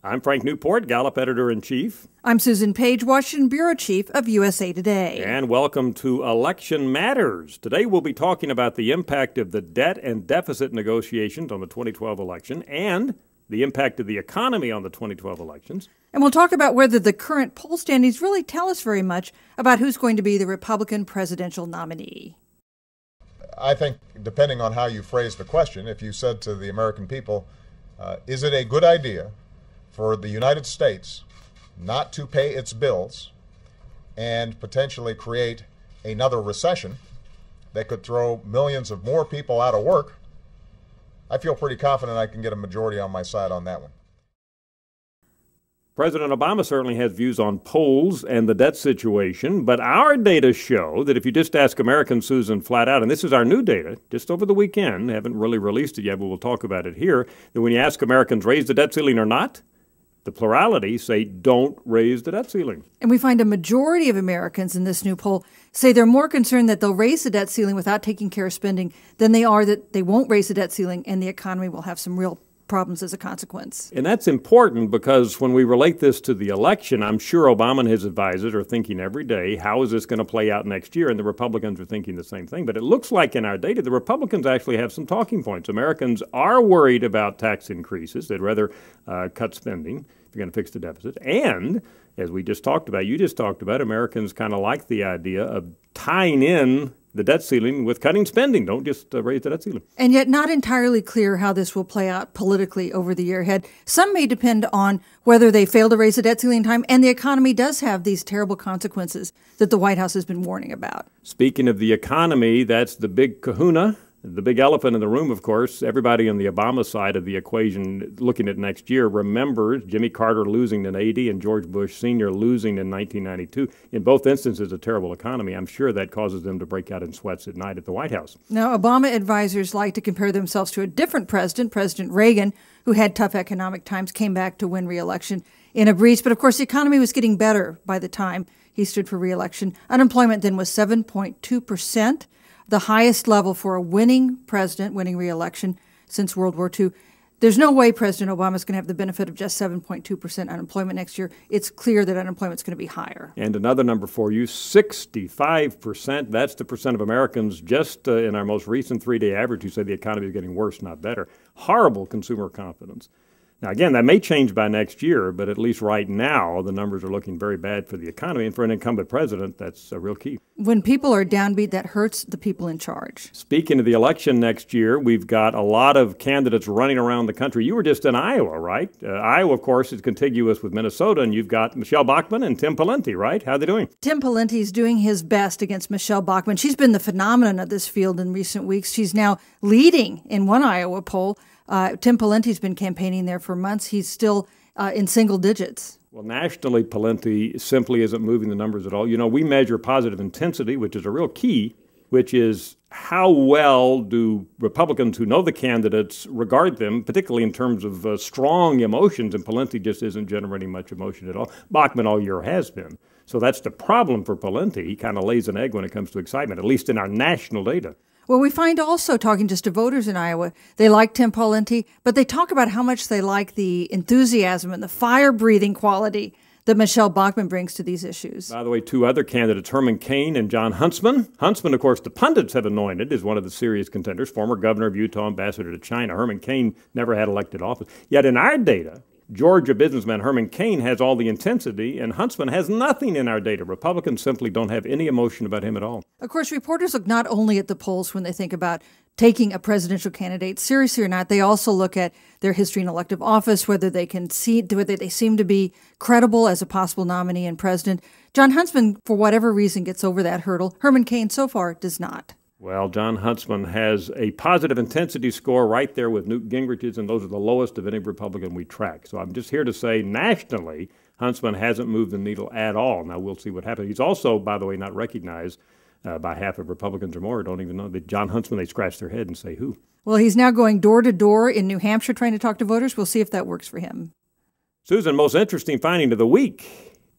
I'm Frank Newport, Gallup editor-in-chief. I'm Susan Page, Washington bureau chief of USA Today. And welcome to Election Matters. Today we'll be talking about the impact of the debt and deficit negotiations on the 2012 election and the impact of the economy on the 2012 elections. And we'll talk about whether the current poll standings really tell us very much about who's going to be the Republican presidential nominee. I think, depending on how you phrase the question, if you said to the American people, is it a good idea for the United States not to pay its bills and potentially create another recession that could throw millions of more people out of work, I feel pretty confident I can get a majority on my side on that one. President Obama certainly has views on polls and the debt situation, but our data show that if you just ask Americans, Susan, flat out, and this is our new data, just over the weekend, haven't really released it yet, but we'll talk about it here, that when you ask Americans, raise the debt ceiling or not, the plurality say don't raise the debt ceiling. And we find a majority of Americans in this new poll say they're more concerned that they'll raise the debt ceiling without taking care of spending than they are that they won't raise the debt ceiling and the economy will have some real problems as a consequence. And that's important because when we relate this to the election, I'm sure Obama and his advisors are thinking every day, how is this going to play out next year? And the Republicans are thinking the same thing. But it looks like in our data, the Republicans actually have some talking points. Americans are worried about tax increases. They'd rather cut spending if you're going to fix the deficit. And as we just talked about, you just talked about, Americans kind of like the idea of tying in the debt ceiling with cutting spending. Don't just raise the debt ceiling. And yet not entirely clear how this will play out politically over the year ahead. Some may depend on whether they fail to raise the debt ceiling in time, and the economy does have these terrible consequences that the White House has been warning about. Speaking of the economy, that's the big kahuna. The big elephant in the room, of course, everybody on the Obama side of the equation looking at next year remembers Jimmy Carter losing in 80 and George Bush Sr. losing in 1992. In both instances, a terrible economy. I'm sure that causes them to break out in sweats at night at the White House. Now, Obama advisors like to compare themselves to a different president, President Reagan, who had tough economic times, came back to win re-election in a breeze. But, of course, the economy was getting better by the time he stood for re-election. Unemployment then was 7.2%. The highest level for a winning president, winning re-election since World War II. There's no way President Obama is going to have the benefit of just 7.2% unemployment next year. It's clear that unemployment is going to be higher. And another number for you, 65%. That's the percent of Americans just in our most recent three-day average who say the economy is getting worse, not better. Horrible consumer confidence. Now, again, that may change by next year, but at least right now, the numbers are looking very bad for the economy. And for an incumbent president, that's a real key. When people are downbeat, that hurts the people in charge. Speaking of the election next year, we've got a lot of candidates running around the country. You were just in Iowa, right? Iowa, of course, is contiguous with Minnesota, and you've got Michelle Bachmann and Tim Pawlenty, right? How are they doing? Tim Pawlenty is doing his best against Michelle Bachmann. She's been the phenomenon of this field in recent weeks. She's now leading in one Iowa poll. Tim Pawlenty's been campaigning there for months. He's still in single digits. Well, nationally, Pawlenty simply isn't moving the numbers at all. You know, we measure positive intensity, which is a real key, which is how well do Republicans who know the candidates regard them, particularly in terms of strong emotions, and Pawlenty just isn't generating much emotion at all. Bachmann all year has been. So that's the problem for Pawlenty. He kind of lays an egg when it comes to excitement, at least in our national data. Well, we find also, talking just to voters in Iowa, they like Tim Pawlenty, but they talk about how much they like the enthusiasm and the fire-breathing quality that Michelle Bachmann brings to these issues. By the way, two other candidates, Herman Cain and John Huntsman. Huntsman, of course, the pundits have anointed as one of the serious contenders, former governor of Utah, ambassador to China. Herman Cain never had elected office. Yet in our data, Georgia businessman Herman Cain has all the intensity, and Huntsman has nothing in our data. Republicans simply don't have any emotion about him at all. Of course, reporters look not only at the polls when they think about taking a presidential candidate seriously or not. They also look at their history in elective office, whether they seem to be credible as a possible nominee and president. John Huntsman, for whatever reason, gets over that hurdle. Herman Cain, so far, does not. Well, John Huntsman has a positive intensity score right there with Newt Gingrich's, and those are the lowest of any Republican we track. So I'm just here to say nationally, Huntsman hasn't moved the needle at all. Now, we'll see what happens. He's also, by the way, not recognized by half of Republicans or more. Don't even know that John Huntsman, they scratch their head and say who. Well, he's now going door to door in New Hampshire trying to talk to voters. We'll see if that works for him. Susan, most interesting finding of the week.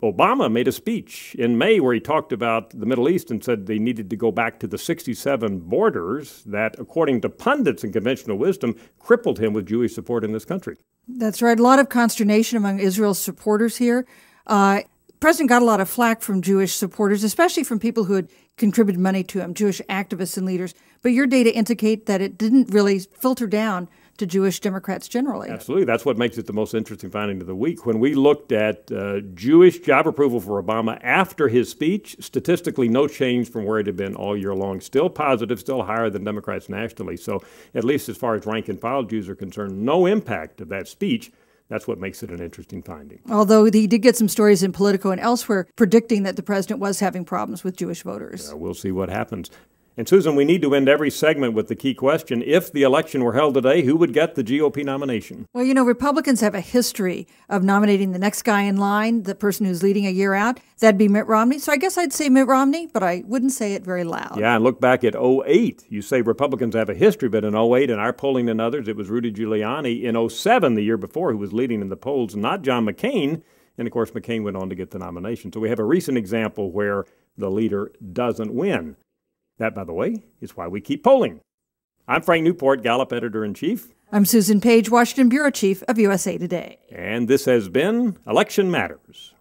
Obama made a speech in May where he talked about the Middle East and said they needed to go back to the 67 borders that, according to pundits and conventional wisdom, crippled him with Jewish support in this country. That's right. A lot of consternation among Israel's supporters here. President got a lot of flack from Jewish supporters, especially from people who had contributed money to him, Jewish activists and leaders. But your data indicate that it didn't really filter down to Jewish Democrats generally. Absolutely. That's what makes it the most interesting finding of the week. When we looked at Jewish job approval for Obama after his speech, statistically no change from where it had been all year long. Still positive, still higher than Democrats nationally. So at least as far as rank and file Jews are concerned, no impact of that speech. That's what makes it an interesting finding. Although he did get some stories in Politico and elsewhere predicting that the president was having problems with Jewish voters. We'll see what happens. And Susan, we need to end every segment with the key question. If the election were held today, who would get the GOP nomination? Well, you know, Republicans have a history of nominating the next guy in line, the person who's leading a year out. That'd be Mitt Romney. So I guess I'd say Mitt Romney, but I wouldn't say it very loud. Yeah, and look back at 2008. You say Republicans have a history, but in 2008, in our polling and others, it was Rudy Giuliani. In 2007, the year before, who was leading in the polls, not John McCain. And, of course, McCain went on to get the nomination. So we have a recent example where the leader doesn't win. That, by the way, is why we keep polling. I'm Frank Newport, Gallup Editor-in-Chief. I'm Susan Page, Washington Bureau Chief of USA Today. And this has been Election Matters.